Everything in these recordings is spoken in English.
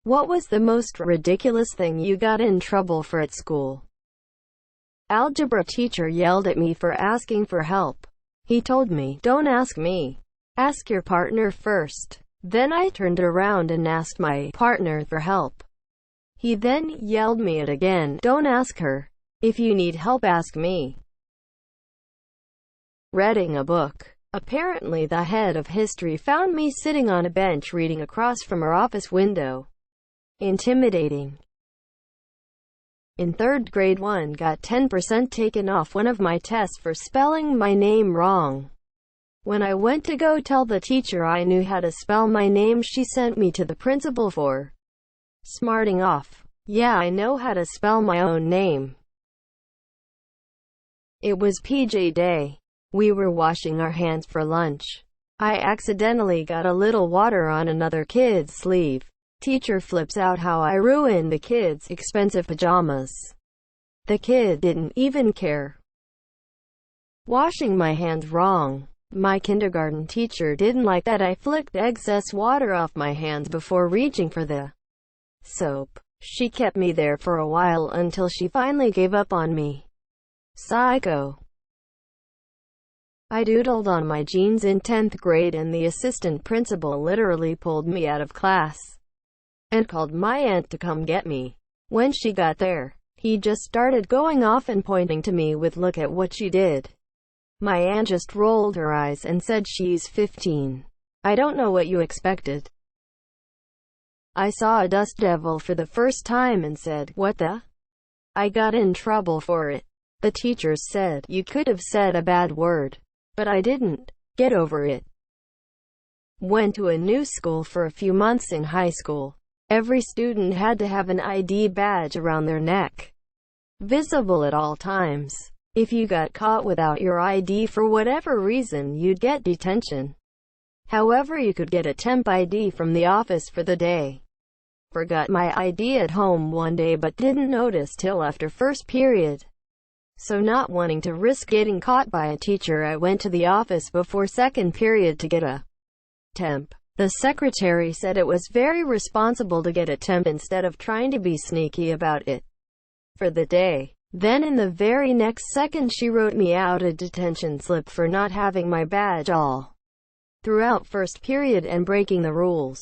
What was the most ridiculous thing you got in trouble for at school? Algebra teacher yelled at me for asking for help. He told me, "Don't ask me. Ask your partner first." Then I turned around and asked my partner for help. He then yelled me at again, "Don't ask her. If you need help, ask me." Reading a book. Apparently the head of history found me sitting on a bench reading across from her office window. Intimidating. In 3rd grade, 1 got 10% taken off one of my tests for spelling my name wrong. When I went to go tell the teacher I knew how to spell my name, she sent me to the principal for smarting off. Yeah, I know how to spell my own name. It was PJ day. We were washing our hands for lunch. I accidentally got a little water on another kid's sleeve. Teacher flips out how I ruined the kid's expensive pajamas. The kid didn't even care. Washing my hands wrong. My kindergarten teacher didn't like that I flicked excess water off my hands before reaching for the soap. She kept me there for a while until she finally gave up on me. Psycho. I doodled on my jeans in 10th grade and the assistant principal literally pulled me out of class and called my aunt to come get me. When she got there, he just started going off and pointing to me with "Look at what she did." My aunt just rolled her eyes and said, "She's 15. I don't know what you expected." I saw a dust devil for the first time and said, "What the?" I got in trouble for it. The teachers said, "You could have said a bad word." But I didn't. Get over it. Went to a new school for a few months in high school. Every student had to have an ID badge around their neck, visible at all times. If you got caught without your ID for whatever reason, you'd get detention. However, you could get a temp ID from the office for the day. Forgot my ID at home one day but didn't notice till after first period. So not wanting to risk getting caught by a teacher, I went to the office before second period to get a temp. The secretary said it was very responsible to get a temp instead of trying to be sneaky about it for the day. Then in the very next second she wrote me out a detention slip for not having my badge all throughout first period and breaking the rules.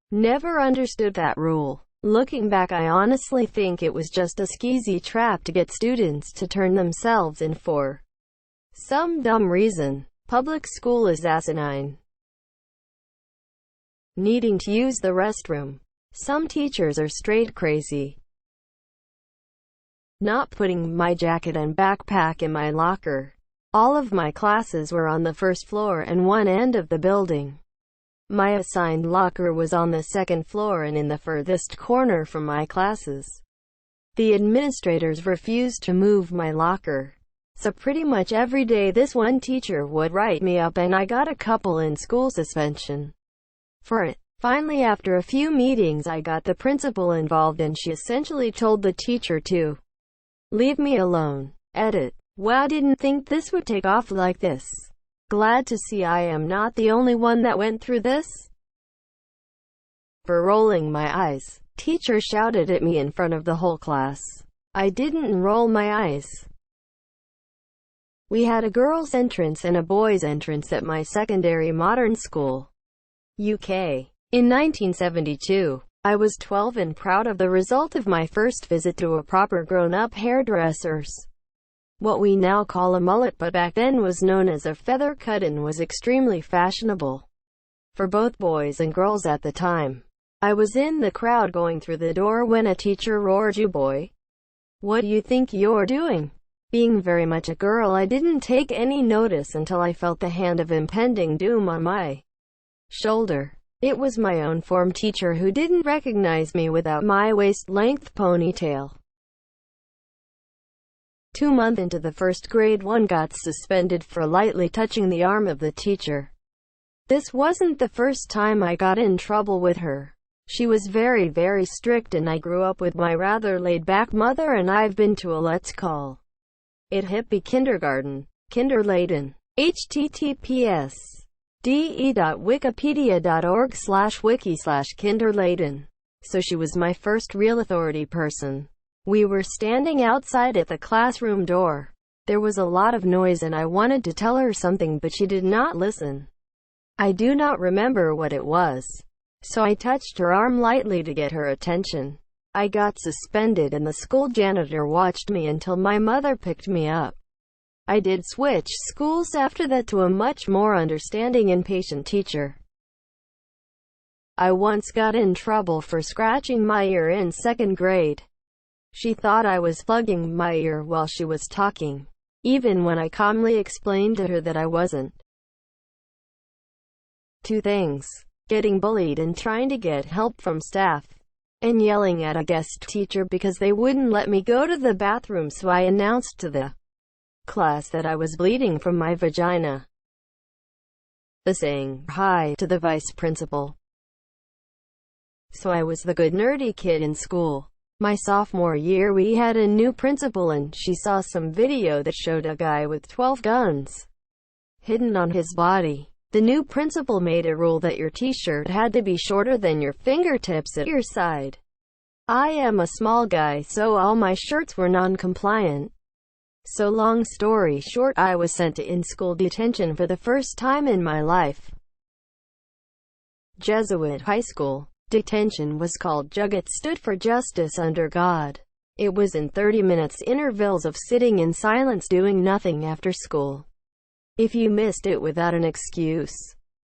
Never understood that rule. Looking back, I honestly think it was just a skeezy trap to get students to turn themselves in for some dumb reason. Public school is asinine. Needing to use the restroom. Some teachers are straight crazy. Not putting my jacket and backpack in my locker. All of my classes were on the first floor and one end of the building. My assigned locker was on the second floor and in the furthest corner from my classes. The administrators refused to move my locker. So pretty much every day this one teacher would write me up and I got a couple in school suspension for it. Finally, after a few meetings, I got the principal involved and she essentially told the teacher to leave me alone. Edit. Wow, didn't think this would take off like this. Glad to see I am not the only one that went through this. For rolling my eyes. Teacher shouted at me in front of the whole class. I didn't roll my eyes. We had a girls' entrance and a boys' entrance at my secondary modern school, UK. In 1972, I was 12 and proud of the result of my first visit to a proper grown-up hairdresser's. What we now call a mullet but back then was known as a feather cut and was extremely fashionable for both boys and girls at the time. I was in the crowd going through the door when a teacher roared, "You boy, what do you think you're doing?" Being very much a girl, I didn't take any notice until I felt the hand of impending doom on my shoulder. It was my own form teacher who didn't recognize me without my waist-length ponytail. 2 months into the first grade, 1 got suspended for lightly touching the arm of the teacher. This wasn't the first time I got in trouble with her. She was very, very strict and I grew up with my rather laid-back mother and I've been to a let's call it hippie kindergarten. Kindergarten. https://de.wikipedia.org/wiki/kindergarten so she was my first real authority person. We were standing outside at the classroom door. There was a lot of noise and I wanted to tell her something, but she did not listen. I do not remember what it was, so I touched her arm lightly to get her attention. I got suspended and the school janitor watched me until my mother picked me up. I did switch schools after that to a much more understanding and patient teacher. I once got in trouble for scratching my ear in 2nd grade. She thought I was plugging my ear while she was talking, even when I calmly explained to her that I wasn't. 2 things: getting bullied and trying to get help from staff, and yelling at a guest teacher because they wouldn't let me go to the bathroom, so I announced to the class that I was bleeding from my vagina. The saying hi to the vice principal. So I was the good nerdy kid in school. My sophomore year we had a new principal and she saw some video that showed a guy with 12 guns hidden on his body. The new principal made a rule that your t-shirt had to be shorter than your fingertips at your side. I am a small guy, so all my shirts were non-compliant. So long story short, I was sent to in-school detention for the first time in my life. Jesuit high school. Detention was called JUG. It stood for Justice Under God. It was in 30 minutes intervals of sitting in silence doing nothing after school. If you missed it without an excuse,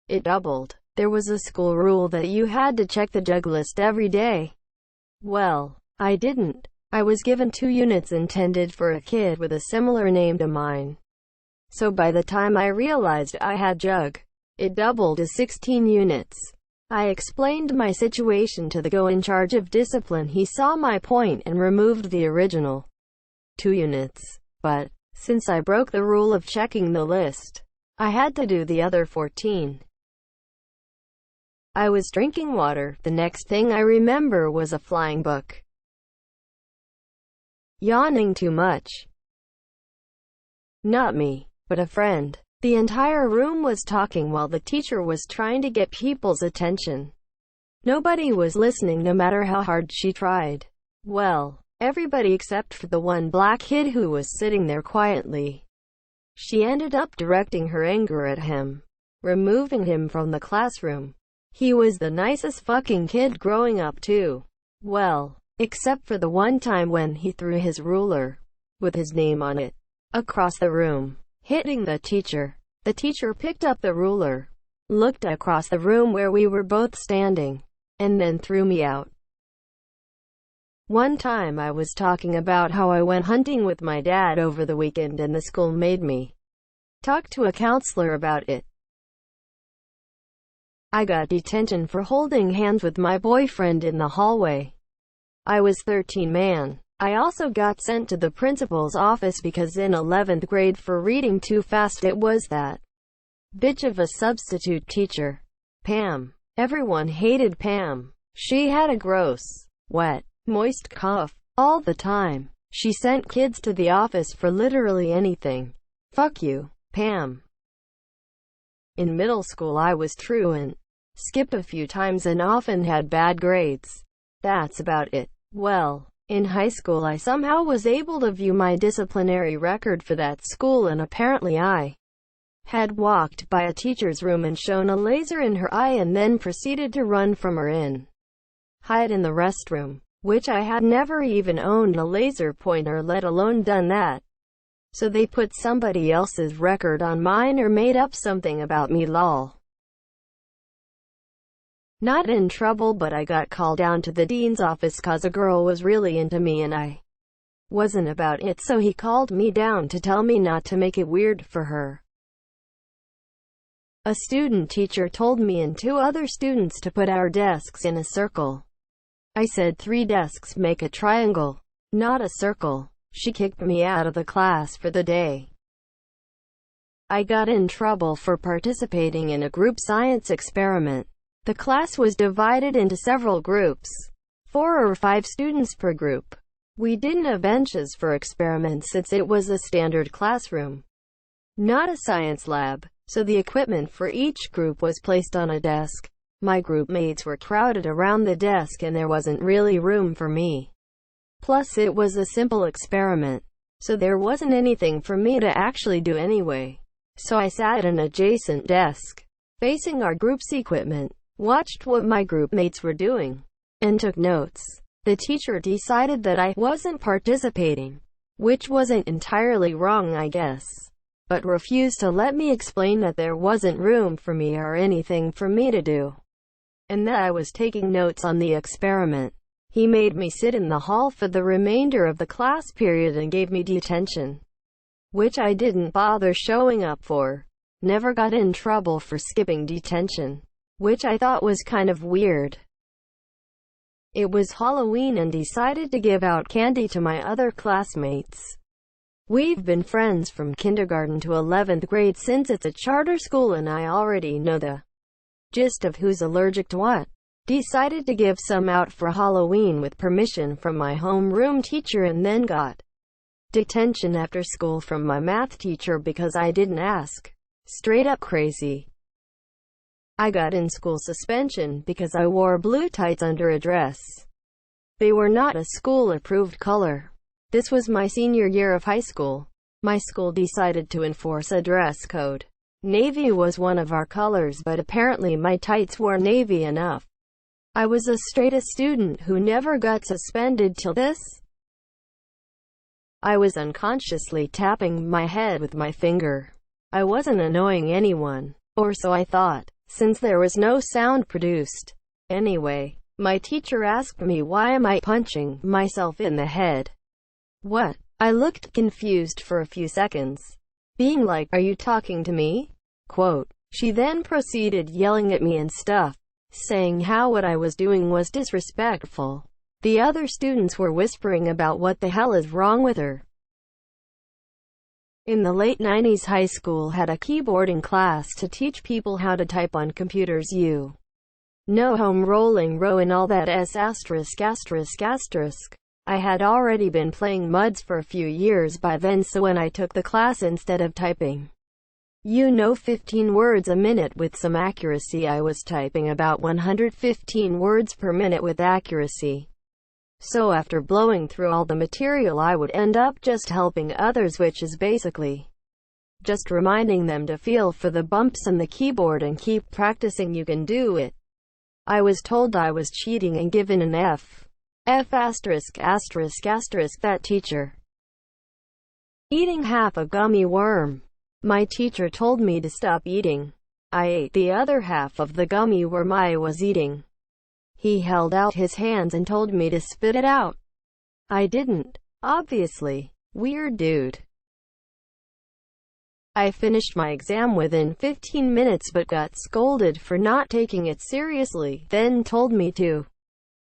it doubled. There was a school rule that you had to check the JUG list every day. Well, I didn't. I was given 2 units intended for a kid with a similar name to mine. So by the time I realized I had JUG, it doubled to 16 units. I explained my situation to the guy in charge of discipline. He saw my point and removed the original 2 units. But since I broke the rule of checking the list, I had to do the other 14. I was drinking water. The next thing I remember was a flying book. Yawning too much. Not me, but a friend. The entire room was talking while the teacher was trying to get people's attention. Nobody was listening no matter how hard she tried. Well, everybody except for the one black kid who was sitting there quietly. She ended up directing her anger at him, removing him from the classroom. He was the nicest fucking kid growing up too. Well, except for the one time when he threw his ruler, with his name on it, across the room, hitting the teacher. The teacher picked up the ruler, looked across the room where we were both standing, and then threw me out. One time I was talking about how I went hunting with my dad over the weekend and the school made me talk to a counselor about it. I got detention for holding hands with my boyfriend in the hallway. I was 13, man. I also got sent to the principal's office because in 11th grade for reading too fast it was that bitch of a substitute teacher, Pam. Everyone hated Pam. She had a gross, wet, moist cough all the time. She sent kids to the office for literally anything. Fuck you, Pam. In middle school I was truant, skipped a few times and often had bad grades. That's about it. Well, in high school I somehow was able to view my disciplinary record for that school, and apparently I had walked by a teacher's room and shown a laser in her eye and then proceeded to run from her in, hide in the restroom, which I had never even owned a laser pointer, let alone done that. So they put somebody else's record on mine or made up something about me, lol. Not in trouble, but I got called down to the dean's office cause a girl was really into me and I wasn't about it, so he called me down to tell me not to make it weird for her. A student teacher told me and 2 other students to put our desks in a circle. I said 3 desks make a triangle, not a circle. She kicked me out of the class for the day. I got in trouble for participating in a group science experiment. The class was divided into several groups, 4 or 5 students per group. We didn't have benches for experiments since it was a standard classroom, not a science lab, so the equipment for each group was placed on a desk. My group mates were crowded around the desk and there wasn't really room for me. Plus it was a simple experiment, so there wasn't anything for me to actually do anyway. So I sat at an adjacent desk, facing our group's equipment, watched what my group mates were doing, and took notes. The teacher decided that I wasn't participating, which wasn't entirely wrong, I guess, but refused to let me explain that there wasn't room for me or anything for me to do, and that I was taking notes on the experiment. He made me sit in the hall for the remainder of the class period and gave me detention, which I didn't bother showing up for. Never got in trouble for skipping detention, which I thought was kind of weird. It was Halloween and decided to give out candy to my other classmates. We've been friends from kindergarten to 11th grade since it's a charter school and I already know the gist of who's allergic to what. Decided to give some out for Halloween with permission from my homeroom teacher and then got detention after school from my math teacher because I didn't ask. Straight up crazy. I got in-school suspension because I wore blue tights under a dress. They were not a school-approved color. This was my senior year of high school. My school decided to enforce a dress code. Navy was one of our colors, but apparently my tights were navy enough. I was a straight-A student who never got suspended till this. I was unconsciously tapping my head with my finger. I wasn't annoying anyone, or so I thought, since there was no sound produced. Anyway, my teacher asked me why am I punching myself in the head. What? I looked confused for a few seconds, being like, are you talking to me? Quote. She then proceeded yelling at me and stuff, saying how what I was doing was disrespectful. The other students were whispering about what the hell is wrong with her. In the late 90s, high school had a keyboarding class to teach people how to type on computers. You know, home rolling row and all that *****. I had already been playing MUDs for a few years by then, so when I took the class, instead of typing 15 words a minute with some accuracy, I was typing about 115 words per minute with accuracy. So after blowing through all the material, I would end up just helping others, which is basically just reminding them to feel for the bumps in the keyboard and keep practicing. You can do it. I was told I was cheating and given an F. That teacher. Eating half a gummy worm. My teacher told me to stop eating. I ate the other half of the gummy worm I was eating. He held out his hands and told me to spit it out. I didn't. Obviously. Weird dude. I finished my exam within 15 minutes but got scolded for not taking it seriously, then told me to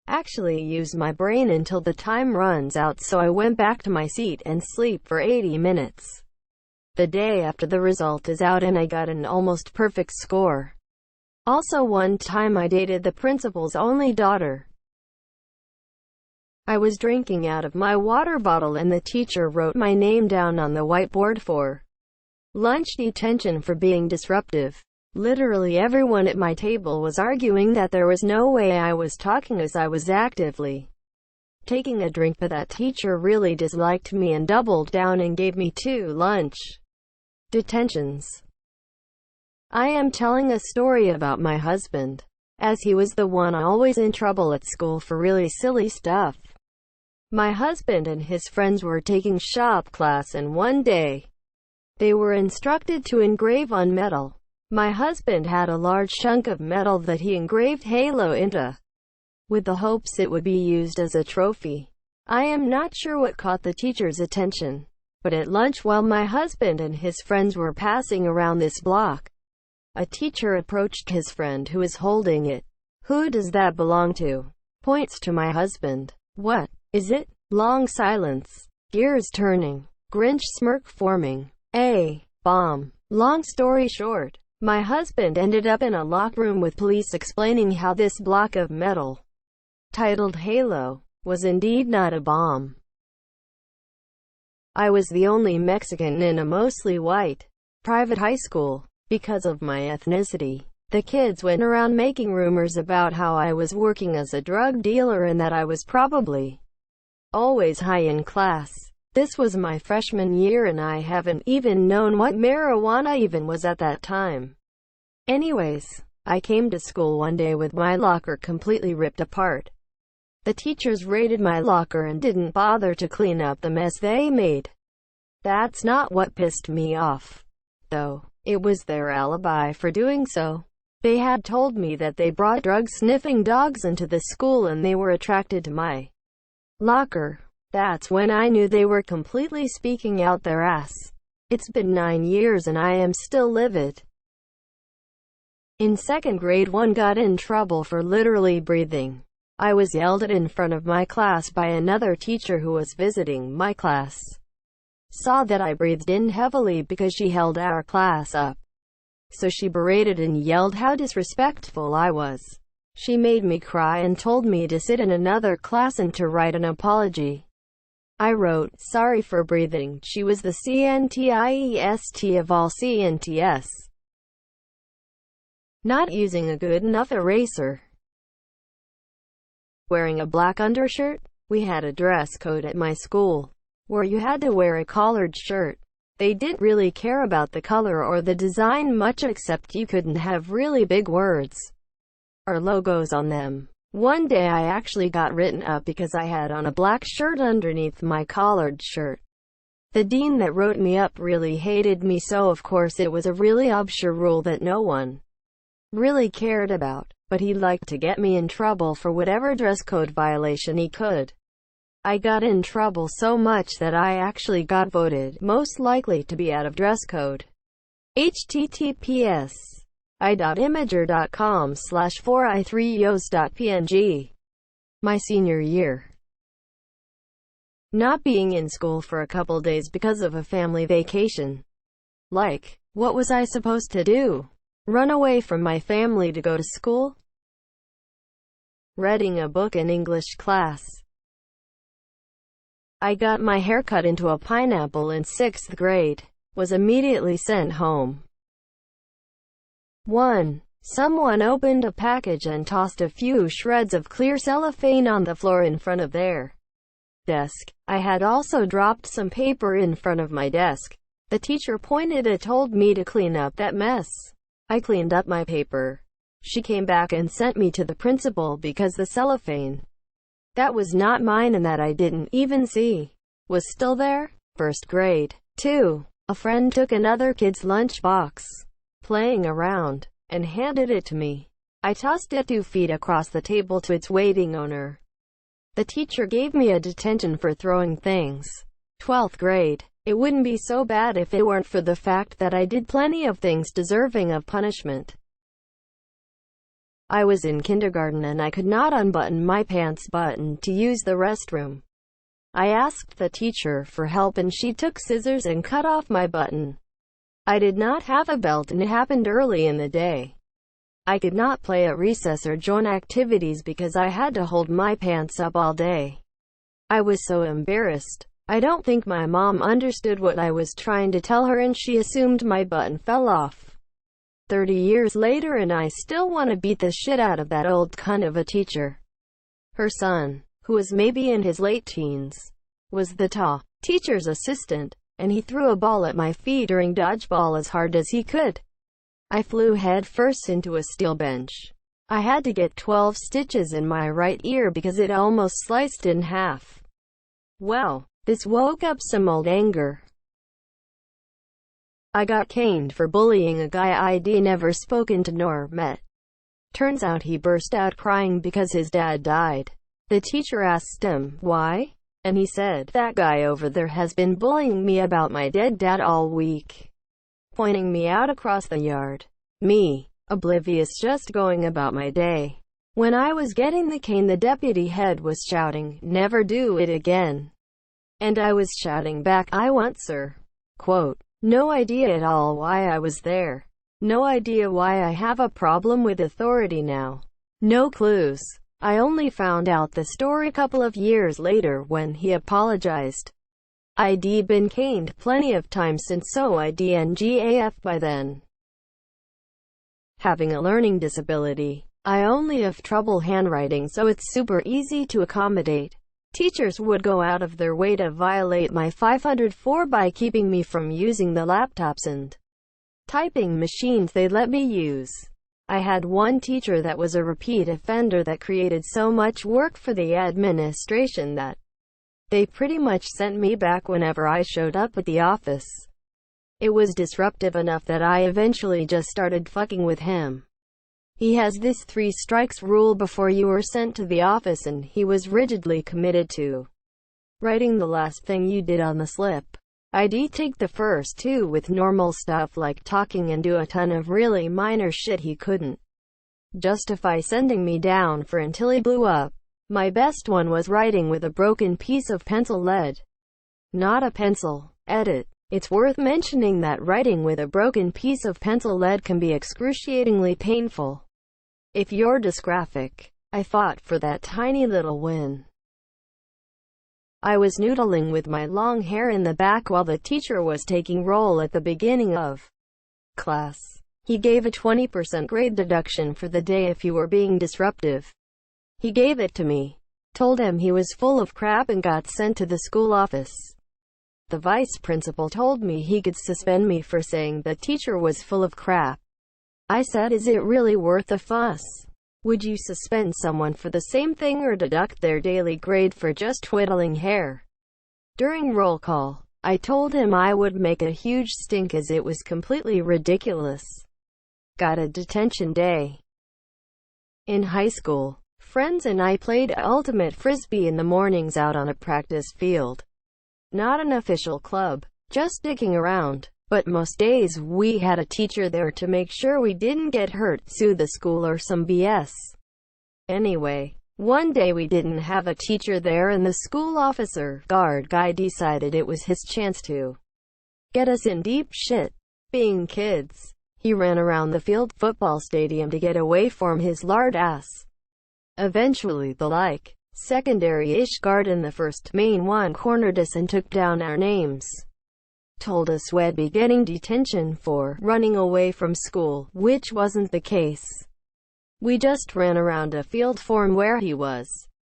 actually use my brain until the time runs out, so I went back to my seat and sleep for 80 minutes. The day after the result is out and I got an almost perfect score. Also, one time I dated the principal's only daughter. I was drinking out of my water bottle and the teacher wrote my name down on the whiteboard for lunch detention for being disruptive. Literally everyone at my table was arguing that there was no way I was talking as I was actively taking a drink, but that teacher really disliked me and doubled down and gave me 2 lunch detentions. I am telling a story about my husband, as he was the one always in trouble at school for really silly stuff. My husband and his friends were taking shop class, and one day, they were instructed to engrave on metal. My husband had a large chunk of metal that he engraved Halo into, with the hopes it would be used as a trophy. I am not sure what caught the teacher's attention, but at lunch while my husband and his friends were passing around this block, a teacher approached his friend who was holding it. Who does that belong to? Points to my husband. What is it? Long silence. Gears turning. Grinch smirk forming. A bomb. Long story short, my husband ended up in a locked room with police explaining how this block of metal, titled Halo, was indeed not a bomb. I was the only Mexican in a mostly white, private high school. Because of my ethnicity, The kids went around making rumors about how I was working as a drug dealer and that I was probably always high in class. This was my freshman year and I haven't even known what marijuana even was at that time. Anyways, I came to school one day with my locker completely ripped apart. The teachers raided my locker and didn't bother to clean up the mess they made. That's not what pissed me off, though. It was their alibi for doing so. They had told me that they brought drug-sniffing dogs into the school and they were attracted to my locker. That's when I knew they were completely speaking out their ass. It's been 9 years and I am still livid. In second grade, one got in trouble for literally breathing. I was yelled at in front of my class by another teacher who was visiting my class. Saw that I breathed in heavily because she held our class up. So she berated and yelled how disrespectful I was. She made me cry and told me to sit in another class and to write an apology. I wrote, "Sorry for breathing." She was the CNTIEST of all CNTS. Not using a good enough eraser. Wearing a black undershirt. We had a dress code at my school, where you had to wear a collared shirt. They didn't really care about the color or the design much, except you couldn't have really big words or logos on them. One day I actually got written up because I had on a black shirt underneath my collared shirt. The dean that wrote me up really hated me, so of course it was a really obscure rule that no one really cared about, but he liked to get me in trouble for whatever dress code violation he could. I got in trouble so much that I actually got voted most likely to be out of dress code. https i.imager.com/4i3yos.png. My senior year. Not being in school for a couple days because of a family vacation. Like, what was I supposed to do? Run away from my family to go to school? Reading a book in English class. I got my hair cut into a pineapple in 6th grade. Was immediately sent home. 1. Someone opened a package and tossed a few shreds of clear cellophane on the floor in front of their desk. I had also dropped some paper in front of my desk. The teacher pointed and told me to clean up that mess. I cleaned up my paper. She came back and sent me to the principal because the cellophane that was not mine and that I didn't even see was still there. 1st grade. 2. A friend took another kid's lunchbox, playing around, and handed it to me. I tossed it 2 feet across the table to its waiting owner. The teacher gave me a detention for throwing things. 12th grade. It wouldn't be so bad if it weren't for the fact that I did plenty of things deserving of punishment. I was in kindergarten and I could not unbutton my pants button to use the restroom. I asked the teacher for help and she took scissors and cut off my button. I did not have a belt and it happened early in the day. I could not play at recess or join activities because I had to hold my pants up all day. I was so embarrassed. I don't think my mom understood what I was trying to tell her and she assumed my button fell off. 30 years later and I still want to beat the shit out of that old cunt of a teacher. Her son, who was maybe in his late teens, was the teacher's assistant, and he threw a ball at my feet during dodgeball as hard as he could. I flew head first into a steel bench. I had to get 12 stitches in my right ear because it almost sliced in half. Well, this woke up some old anger. I got caned for bullying a guy I'd never spoken to nor met. Turns out he burst out crying because his dad died. The teacher asked him, why? And he said, that guy over there has been bullying me about my dead dad all week. Pointing me out across the yard. Me, oblivious, just going about my day. When I was getting the cane, the deputy head was shouting, never do it again. And I was shouting back, I won't, sir. Quote, no idea at all why I was there. No idea why I have a problem with authority now. No clues. I only found out the story a couple of years later when he apologized. I'd been caned plenty of times since, so I'd NGAF by then. having a learning disability. I only have trouble handwriting, so it's super easy to accommodate. Teachers would go out of their way to violate my 504 by keeping me from using the laptops and typing machines they let me use. I had one teacher that was a repeat offender that created so much work for the administration that they pretty much sent me back whenever I showed up at the office. It was disruptive enough that I eventually just started fucking with him. He has this 3 strikes rule before you are sent to the office, and he was rigidly committed to writing the last thing you did on the slip. I'd take the first 2 with normal stuff like talking and do a ton of really minor shit he couldn't justify sending me down for until he blew up. My best one was writing with a broken piece of pencil lead. Not a pencil. Edit. It's worth mentioning that writing with a broken piece of pencil lead can be excruciatingly painful if you're dysgraphic. I fought for that tiny little win. I was noodling with my long hair in the back while the teacher was taking roll at the beginning of class. He gave a 20% grade deduction for the day if you were being disruptive. He gave it to me, told him he was full of crap, and got sent to the school office. The vice principal told me he could suspend me for saying the teacher was full of crap. I said, is it really worth the fuss? Would you suspend someone for the same thing or deduct their daily grade for just twiddling hair? During roll call, I told him I would make a huge stink as it was completely ridiculous. Got a detention day. In high school, friends and I played ultimate frisbee in the mornings out on a practice field. Not an official club, just dicking around. But most days we had a teacher there to make sure we didn't get hurt, sue the school or some BS. Anyway, one day we didn't have a teacher there and the school officer guard guy decided it was his chance to get us in deep shit. Being kids, he ran around the field football stadium to get away from his lard ass. Eventually the secondary-ish guard in the first main one cornered us and took down our names. Told us we'd be getting detention for running away from school, which wasn't the case. We just ran around a field from where he was.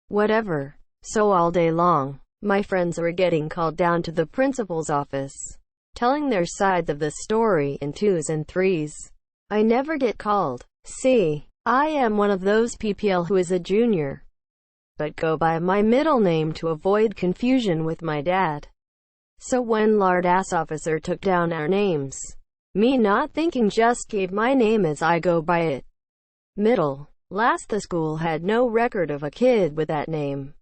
Whatever. So all day long, my friends were getting called down to the principal's office, telling their sides of the story in 2s and 3s. I never get called. See, I am one of those PPL who is a junior, but go by my middle name to avoid confusion with my dad. So when lard-ass officer took down our names, me not thinking just gave my name as I go by it. Middle. Last the school had no record of a kid with that name,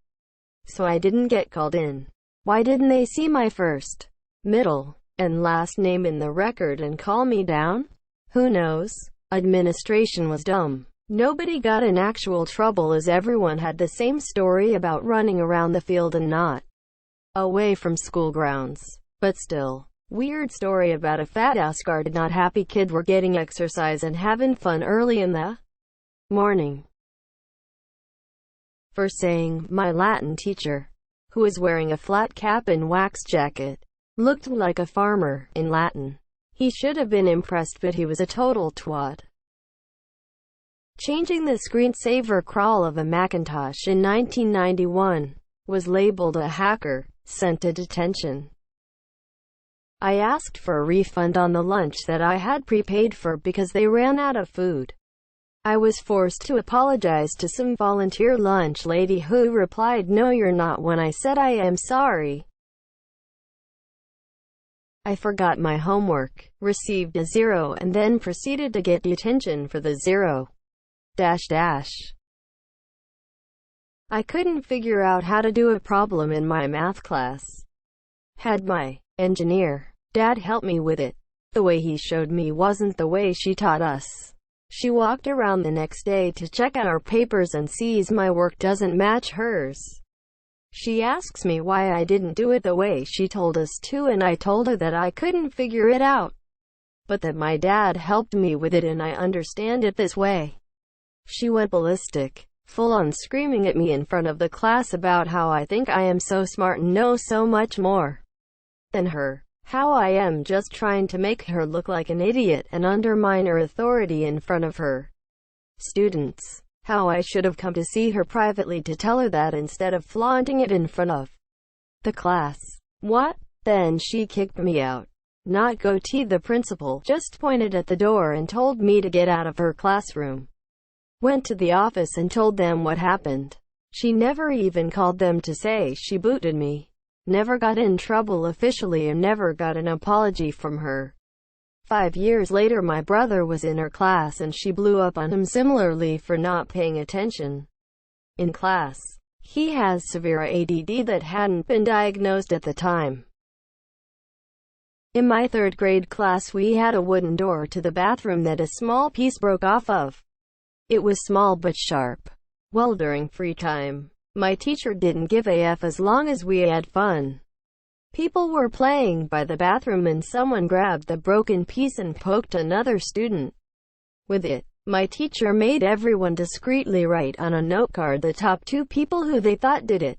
so I didn't get called in. Why didn't they see my first, middle, and last name in the record and call me down? Who knows? Administration was dumb. Nobody got in actual trouble as everyone had the same story about running around the field and not away from school grounds. But still, weird story about a fat-ass guard not happy kid were getting exercise and having fun early in the morning. For saying, my Latin teacher, who was wearing a flat cap and wax jacket, looked like a farmer in Latin. He should have been impressed, but he was a total twat. Changing the screensaver crawl of a Macintosh in 1991. Was labeled a hacker. Sent to detention. I asked for a refund on the lunch that I had prepaid for because they ran out of food. I was forced to apologize to some volunteer lunch lady who replied, "No, you're not," when I said I am sorry. I forgot my homework, received a 0, and then proceeded to get detention for the 0. I couldn't figure out how to do a problem in my math class. Had my engineer dad help me with it. The way he showed me wasn't the way she taught us. She walked around the next day to check out our papers and sees my work doesn't match hers. She asks me why I didn't do it the way she told us to, and I told her that I couldn't figure it out, but that my dad helped me with it and I understand it this way. She went ballistic, full-on screaming at me in front of the class about how I think I am so smart and know so much more than her. How I am just trying to make her look like an idiot and undermine her authority in front of her students. How I should have come to see her privately to tell her that instead of flaunting it in front of the class. What? Then she kicked me out. Not goatee. The principal just pointed at the door and told me to get out of her classroom. Went to the office and told them what happened. She never even called them to say she booted me. Never got in trouble officially and never got an apology from her. 5 years later my brother was in her class and she blew up on him similarly for not paying attention in class. He has severe ADD that hadn't been diagnosed at the time. In my 3rd grade class we had a wooden door to the bathroom that a small piece broke off of. It was small but sharp. Well, during free time, my teacher didn't give a F as long as we had fun. People were playing by the bathroom and someone grabbed the broken piece and poked another student with it. My teacher made everyone discreetly write on a note card the top 2 people who they thought did it.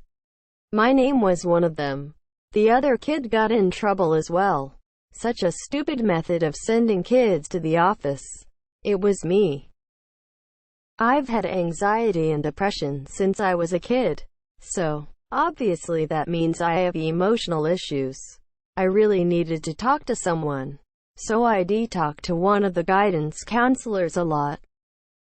My name was one of them. The other kid got in trouble as well. Such a stupid method of sending kids to the office. It was me. I've had anxiety and depression since I was a kid. So, obviously that means I have emotional issues. I really needed to talk to someone. So I talked to one of the guidance counselors a lot.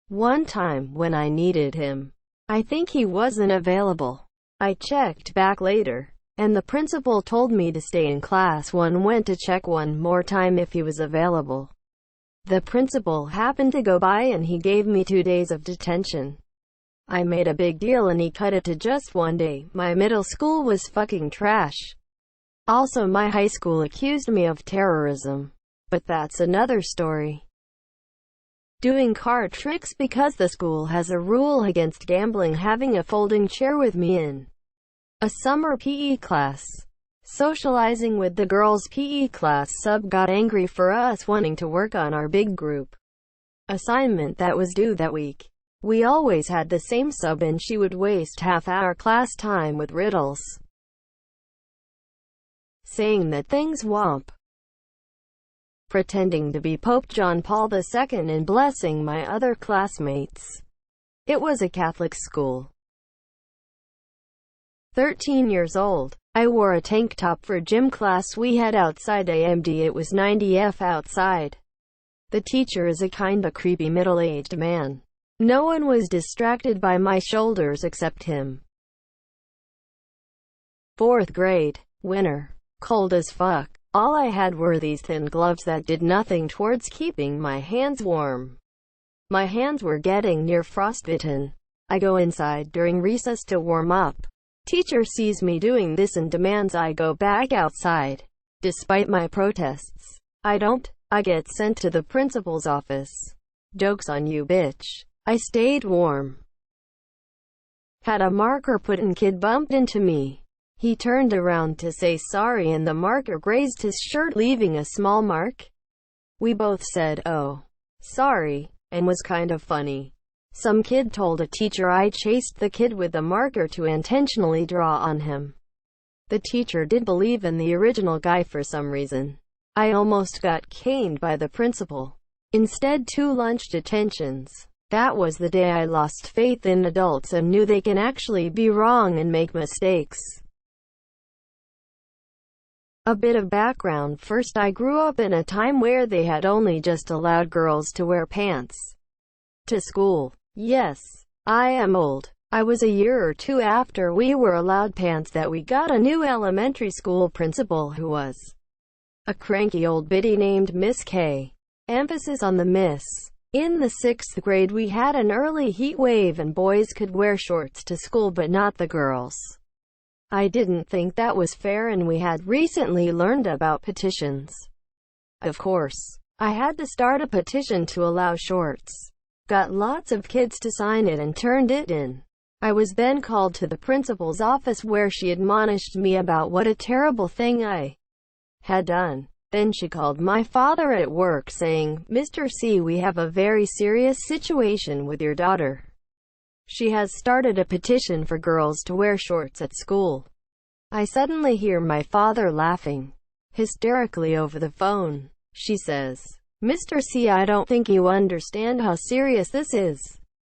One time, when I needed him, I think he wasn't available. I checked back later, and the principal told me to stay in class. Went to check one more time if he was available. The principal happened to go by and he gave me 2 days of detention. I made a big deal and he cut it to just 1 day. My middle school was fucking trash. Also, my high school accused me of terrorism. But that's another story. Doing card tricks because the school has a rule against gambling. Having a folding chair with me in a summer PE class. Socializing with the girls' PE class. Sub got angry for us wanting to work on our big group assignment that was due that week. We always had the same sub and she would waste half our class time with riddles, saying that things womp, pretending to be Pope John Paul II and blessing my other classmates. It was a Catholic school. 13 years old. I wore a tank top for gym class we had outside AMD. It was 90°F outside. The teacher is a kinda creepy middle-aged man. No one was distracted by my shoulders except him. 4th grade. Winter. Cold as fuck. All I had were these thin gloves that did nothing towards keeping my hands warm. My hands were getting near frostbitten. I go inside during recess to warm up. Teacher sees me doing this and demands I go back outside. Despite my protests, I don't. I get sent to the principal's office. Joke's on you, bitch. I stayed warm. Had a marker put in. Kid bumped into me. He turned around to say sorry and the marker grazed his shirt, leaving a small mark. We both said, "Oh, sorry," and was kind of funny. Some kid told a teacher I chased the kid with the marker to intentionally draw on him. The teacher did believe in the original guy for some reason. I almost got caned by the principal. Instead, 2 lunch detentions. That was the day I lost faith in adults and knew they can actually be wrong and make mistakes. A bit of background first. I grew up in a time where they had only just allowed girls to wear pants to school. Yes, I am old. I was a year or 2 after we were allowed pants that we got a new elementary school principal who was a cranky old biddy named Miss K. Emphasis on the Miss. In the 6th grade we had an early heat wave and boys could wear shorts to school but not the girls. I didn't think that was fair and we had recently learned about petitions. Of course, I had to start a petition to allow shorts. Got lots of kids to sign it and turned it in. I was then called to the principal's office where she admonished me about what a terrible thing I had done. Then she called my father at work saying, "Mr. C, we have a very serious situation with your daughter. She has started a petition for girls to wear shorts at school." I suddenly hear my father laughing. hysterically over the phone. She says, "Mr. C, I don't think you understand how serious this is."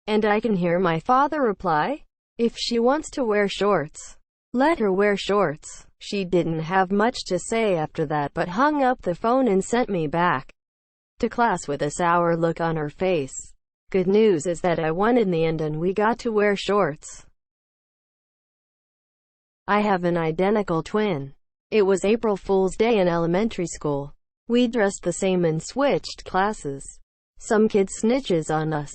And I can hear my father reply, "If she wants to wear shorts, let her wear shorts." She didn't have much to say after that, but hung up the phone and sent me back to class with a sour look on her face. Good news is that I won in the end and we got to wear shorts. I have an identical twin. It was April Fool's Day in elementary school. We dressed the same and switched classes. Some kid snitches on us.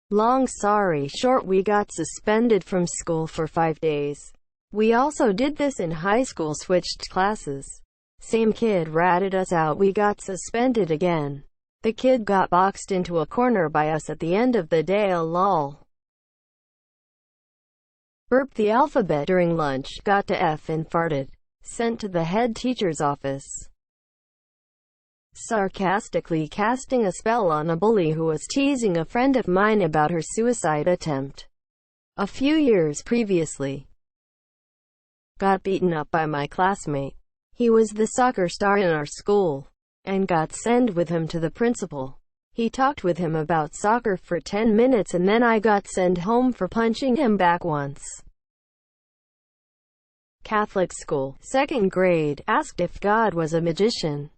Long story short, we got suspended from school for 5 days. We also did this in high school, switched classes. Same kid ratted us out, we got suspended again. The kid got boxed into a corner by us at the end of the day, lol. Burped the alphabet during lunch, got to F and farted. Sent to the head teacher's office. Sarcastically casting a spell on a bully who was teasing a friend of mine about her suicide attempt a few years previously. Got beaten up by my classmate. He was the soccer star in our school, and got sent with him to the principal. He talked with him about soccer for 10 minutes and then I got sent home for punching him back once. Catholic school, 2nd grade, asked if God was a magician.